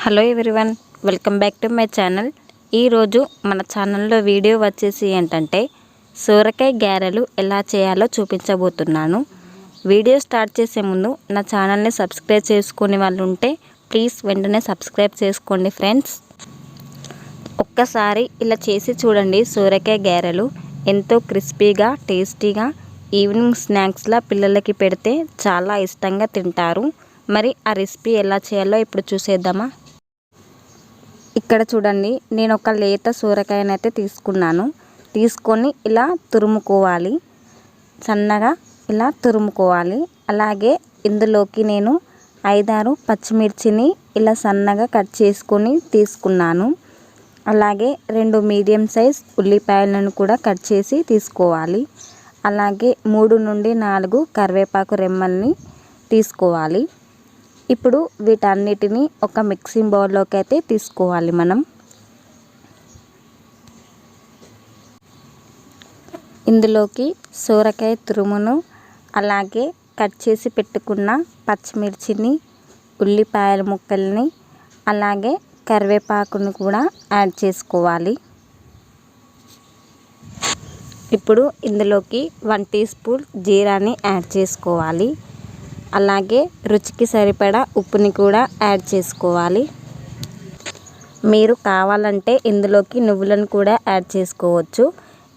Hello everyone, welcome back to my channel. ఈరోజు మన ఛానల్లో వీడియో వచ్చేసి ఏంటంటే సోరకాయ గారెలు ఎలా చేయాలో చూపించబోతున్నాను. వీడియో స్టార్ట్ చేసే ముందు నా ఛానల్ని సబ్స్క్రైబ్ చేసుకునే వాళ్ళు ఉంటే ప్లీజ్ వెంటనే సబ్స్క్రైబ్ చేసుకోండి ఫ్రెండ్స్. ఒక్కసారి ఇలా చేసి చూడండి. సోరకాయ గారెలు ఎంతో క్రిస్పీగా టేస్టీగా ఈవినింగ్ స్నాక్స్లా పిల్లలకి పెడితే చాలా ఇష్టంగా తింటారు. మరి ఆ రెసిపీ ఎలా చేయాలో ఇప్పుడు చూసేద్దామా. ఇక్కడ చూడండి, నేను ఒక లేత సోరకాయనైతే తీసుకొని ఇలా తురుముకోవాలి. సన్నగా ఇలా తురుముకోవాలి. అలాగే ఇందులోకి నేను 5-6 పచ్చిమిర్చిని ఇలా సన్నగా కట్ చేసుకొని తీసుకున్నాను. అలాగే 2 మీడియం సైజ్ ఉల్లిపాయలను కూడా కట్ చేసి తీసుకోవాలి. అలాగే 3 నుండి 4 కరివేపాకు రెమ్మల్ని తీసుకోవాలి. ఇప్పుడు వీటన్నిటిని ఒక మిక్సింగ్ బౌల్లోకి అయితే తీసుకోవాలి. మనం ఇందులోకి సోరకాయ తురుమును, అలాగే కట్ చేసి పెట్టుకున్న పచ్చిమిర్చిని, ఉల్లిపాయల ముక్కల్ని, అలాగే కరివేపాకును కూడా యాడ్ చేసుకోవాలి. ఇప్పుడు ఇందులోకి 1 టీ స్పూన్ జీరాని యాడ్ చేసుకోవాలి. అలాగే రుచికి సరిపడా ఉప్పుని కూడా యాడ్ చేసుకోవాలి. మీరు కావాలంటే ఇందులోకి నువ్వులను కూడా యాడ్ చేసుకోవచ్చు.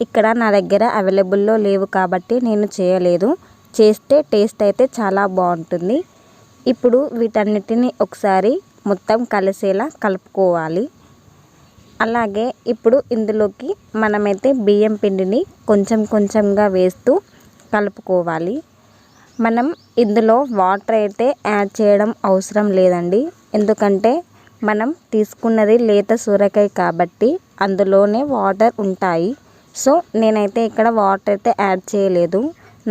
ఇక్కడ నా దగ్గర అవైలబుల్లో లేవు కాబట్టి నేను చేయలేదు. చేస్తే టేస్ట్ అయితే చాలా బాగుంటుంది. ఇప్పుడు వీటన్నిటిని ఒకసారి మొత్తం కలిసేలా కలుపుకోవాలి. అలాగే ఇప్పుడు ఇందులోకి మనమైతే బియ్యం పిండిని కొంచెం కొంచెంగా వేస్తూ కలుపుకోవాలి. మనం ఇందులో వాటర్ అయితే యాడ్ చేయడం అవసరం లేదండి. ఎందుకంటే మనం తీసుకున్నది లేత సొరకాయ కాబట్టి అందులోనే వాటర్ ఉంటాయి. సో నేనైతే ఇక్కడ వాటర్ అయితే యాడ్ చేయలేదు,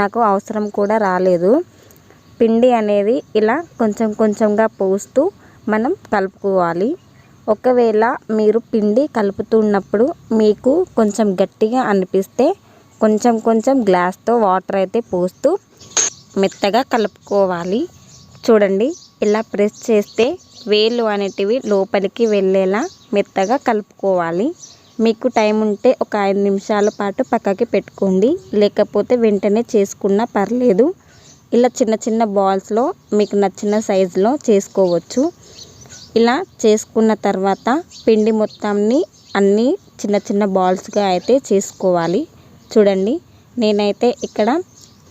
నాకు అవసరం కూడా రాలేదు. పిండి అనేది ఇలా కొంచెం కొంచెంగా పోస్తూ మనం కలుపుకోవాలి. ఒకవేళ మీరు పిండి కలుపుతున్నప్పుడు మీకు కొంచెం గట్టిగా అనిపిస్తే కొంచెం కొంచెం గ్లాస్తో వాటర్ అయితే పోస్తూ మెత్తగా కలుపుకోవాలి. చూడండి, ఇలా ప్రెస్ చేస్తే వేళ్ళు అనేటివి లోపలికి వెళ్ళేలా మెత్తగా కలుపుకోవాలి. మీకు టైం ఉంటే ఒక 5 నిమిషాల పాటు పక్కకి పెట్టుకోండి, లేకపోతే వెంటనే చేసుకున్నా పర్లేదు. ఇలా చిన్న చిన్న బాల్స్లో మీకు నచ్చిన సైజులో చేసుకోవచ్చు. ఇలా చేసుకున్న తర్వాత పిండి మొత్తాన్ని అన్నీ చిన్న చిన్న బాల్స్గా అయితే చేసుకోవాలి. చూడండి, నేనైతే ఇక్కడ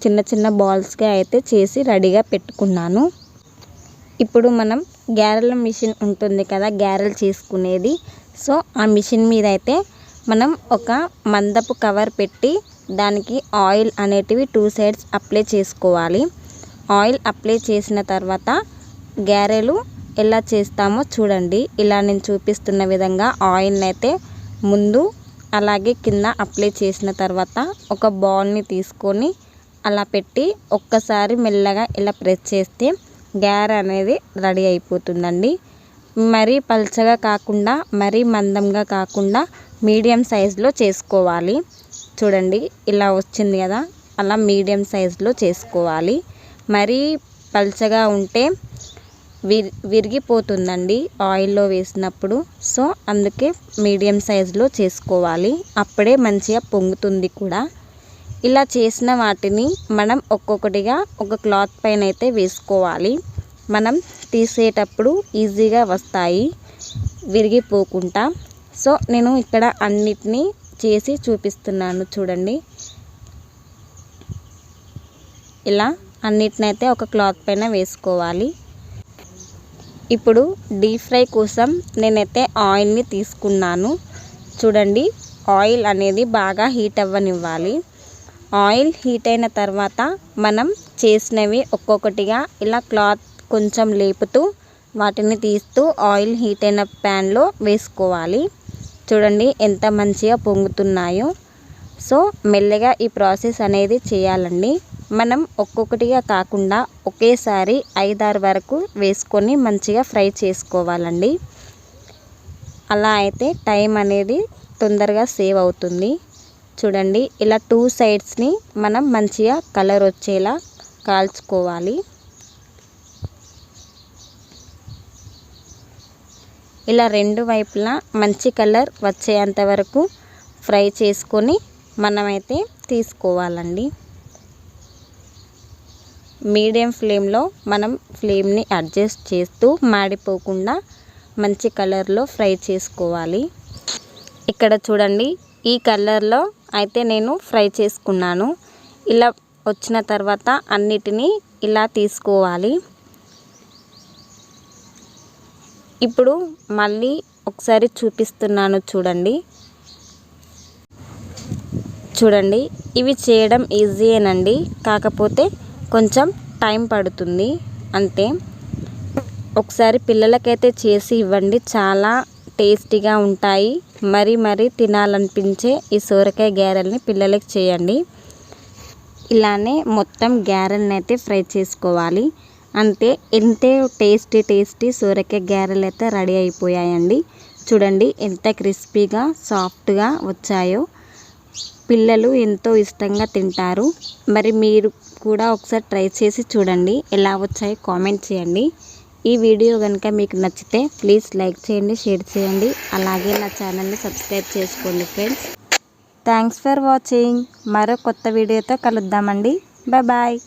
చిన్న చిన్న బాల్స్గా అయితే చేసి రెడీగా పెట్టుకున్నాను. ఇప్పుడు మనం గారెల మిషన్ ఉంటుంది కదా, గారెలు చేసుకునేది. సో ఆ మిషన్ మీద అయితే మనం ఒక మందపు కవర్ పెట్టి దానికి ఆయిల్ అనేటివి 2 సైడ్స్ అప్లై చేసుకోవాలి. ఆయిల్ అప్లై చేసిన తర్వాత గారెలు ఎలా చేస్తామో చూడండి. ఇలా నేను చూపిస్తున్న విధంగా ఆయిల్ని అయితే ముందు అలాగే కింద అప్లై చేసిన తర్వాత ఒక బౌల్ని తీసుకొని అలా పెట్టి ఒక్కసారి మెల్లగా ఇలా ప్రెస్ చేస్తే గారె అనేది రెడీ అయిపోతుందండి. మరీ పల్చగా కాకుండా మరీ మందంగా కాకుండా మీడియం సైజులో చేసుకోవాలి. చూడండి, ఇలా వచ్చింది కదా, అలా మీడియం సైజులో చేసుకోవాలి. మరీ పల్చగా ఉంటే విరిగిపోతుందండి ఆయిల్లో వేసినప్పుడు. సో అందుకే మీడియం సైజులో చేసుకోవాలి, అప్పుడే మంచిగా పొంగుతుంది కూడా. ఇలా చేసిన వాటిని మనం ఒక్కొక్కటిగా ఒక క్లాత్ పైన అయితే వేసుకోవాలి. మనం తీసేటప్పుడు ఈజీగా వస్తాయి విరిగిపోకుండా. సో నేను ఇక్కడ అన్నిటినీ చేసి చూపిస్తున్నాను. చూడండి, ఇలా అన్నిటినైతే ఒక క్లాత్ పైన వేసుకోవాలి. ఇప్పుడు డీప్ ఫ్రై కోసం నేనైతే ఆయిల్ని తీసుకున్నాను. చూడండి, ఆయిల్ అనేది బాగా హీట్ అవ్వనివ్వాలి. ఆయిల్ హీట్ అయిన తర్వాత మనం చేసినవి ఒక్కొక్కటిగా ఇలా క్లాత్ కొంచెం లేపుతూ వాటిని తీస్తూ ఆయిల్ హీట్ అయిన ప్యాన్లో వేసుకోవాలి. చూడండి ఎంత మంచిగా పొంగుతున్నాయో. సో మెల్లగా ఈ ప్రాసెస్ అనేది చేయాలండి. మనం ఒక్కొక్కటిగా కాకుండా ఒకేసారి 5-6 వరకు వేసుకొని మంచిగా ఫ్రై చేసుకోవాలండి. అలా అయితే టైం అనేది తొందరగా సేవ్ అవుతుంది. చూడండి, ఇలా 2 సైడ్స్ని మనం మంచిగా కలర్ వచ్చేలా కాల్చుకోవాలి. ఇలా రెండు వైపులా మంచి కలర్ వచ్చేంత వరకు ఫ్రై చేసుకొని మనమైతే తీసుకోవాలండి. మీడియం ఫ్లేమ్లో మనం ఫ్లేమ్ని అడ్జస్ట్ చేస్తూ మాడిపోకుండా మంచి కలర్లో ఫ్రై చేసుకోవాలి. ఇక్కడ చూడండి, ఈ కలర్లో అయితే నేను ఫ్రై చేసుకున్నాను. ఇలా వచ్చిన తర్వాత అన్నిటినీ ఇలా తీసుకోవాలి. ఇప్పుడు మళ్ళీ ఒకసారి చూపిస్తున్నాను చూడండి. ఇవి చేయడం ఈజీయేనండి, కాకపోతే కొంచెం టైం పడుతుంది అంతే. ఒకసారి పిల్లలకైతే చేసి ఇవ్వండి, చాలా టేస్టీగా ఉంటాయి. మరీ తినాలనిపించే ఈ సొరకాయ గారెల్ని పిల్లలకి చేయండి. ఇలానే మొత్తం గారెల్ని అయితే ఫ్రై చేసుకోవాలి. అంతే, ఎంతో టేస్టీ సొరకాయ గారెలు అయితే రెడీ అయిపోయాయండి. చూడండి ఎంత క్రిస్పీగా సాఫ్ట్గా వచ్చాయో. పిల్లలు ఎంతో ఇష్టంగా తింటారు. మరి మీరు కూడా ఒకసారి ట్రై చేసి చూడండి, ఎలా వచ్చాయో కామెంట్ చేయండి. ఈ వీడియో కనుక మీకు నచ్చితే ప్లీజ్ లైక్ చేయండి, షేర్ చేయండి, అలాగే నా ఛానల్ని సబ్స్క్రైబ్ చేసుకోండి ఫ్రెండ్స్. Thanks for watching. మరో కొత్త వీడియోతో కలుద్దామండి. బాయ్.